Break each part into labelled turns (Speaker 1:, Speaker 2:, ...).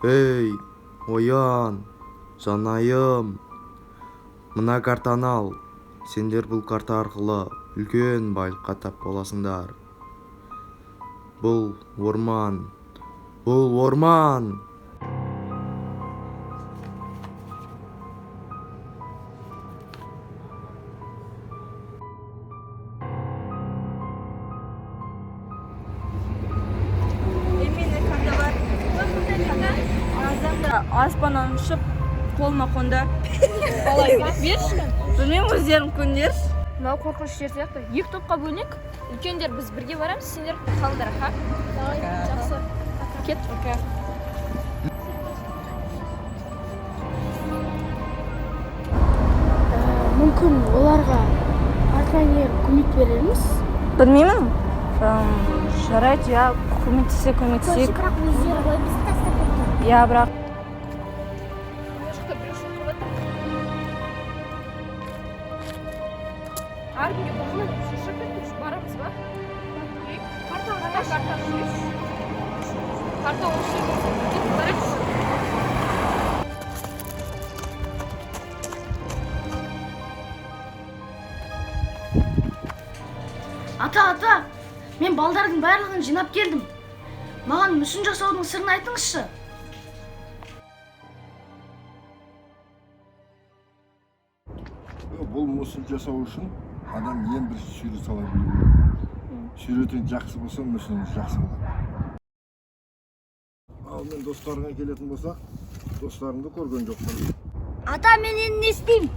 Speaker 1: Эй, оян, жанайым. Мына картаны ал. Сендер бұл карта арқылы үлкен байлыққа тап боласыңдар. Бұл орман. Бұл орман.
Speaker 2: Аспаннан ұшып, қолыма қонды. Қалай берші? Білмеймін, өздерің көндерші.
Speaker 3: Мынау қорқыныш жер сияқты. Екі топқа бөлінейік. Үлкендер біз бірге барамыз, сендер қалыңдар, ха? Жақсы. Кет.
Speaker 4: Мүмкін оларға артынан еріп көмек берерміз?
Speaker 2: Білмеймін. Жарайды, я көмектесек.
Speaker 4: Бірақ өздері ғой бізді тастап кетті.
Speaker 2: Я, бірақ
Speaker 3: Мына жақта біреу шоқып жатыр. Әркімге бағалай, шошып кетіп барамыз ба? Карта қараш. Карта осы жерде. Кетіп барайықшы.
Speaker 4: Ата, мен балдардың барлығын жинап келдім. Маған мүсін жасаудың сырын айтыңызшы.
Speaker 5: Бұл мүсін жасау үшін адам ең бірінші сурет сала білу керек. Суретің жақсы болса, мүсінің жақсы болады. Ал мен достарыңа келетін болсақ, достарыңды көрген жоқпын.
Speaker 4: Ата, мен енді не істеймін?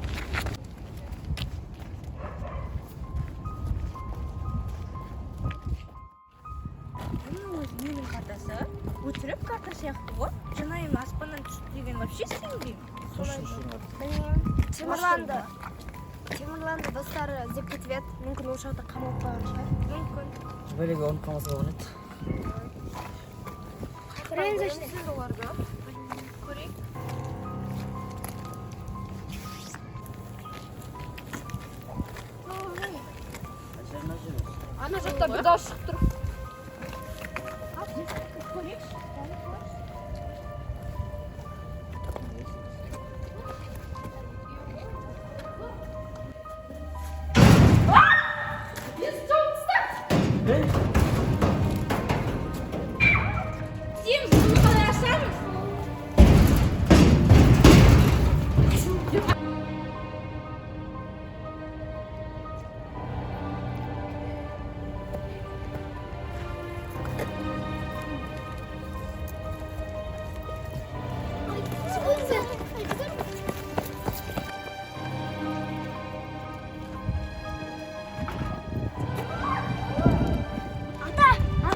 Speaker 2: менің картасы өтірік карта сияқты ғой. Жанайым аспаннан түсті деген вообще сенбеймін.
Speaker 6: Темірланды достары іздеп кетіп еді. Мүмкін ол жақта қамалып қойған шығар.
Speaker 2: Мүмкін.
Speaker 7: Бөлеге оны қамаса болған еді.
Speaker 6: Көрейін оларды.
Speaker 2: Көрейік.
Speaker 3: Ана жақта бір дауыс шығып тұр.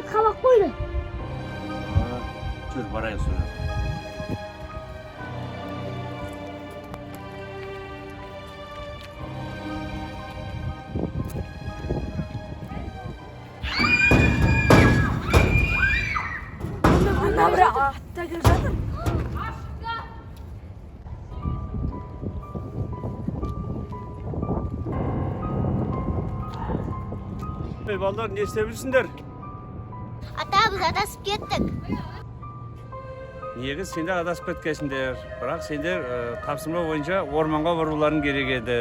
Speaker 4: Қалақ қойды.
Speaker 8: Жүр барайық соны.
Speaker 2: Ана бір атта келе жатыр.
Speaker 8: Балдар, не істеп жүрсіңдер?
Speaker 6: Ата, біз адасып кеттік.
Speaker 8: Негіз сендер адасып кеткенсіңдер. Бірақ сендер тапсырма бойынша орманға баруларың керек еді.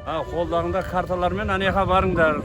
Speaker 8: Қолдарыңда карталармен анаяқа барыңдар.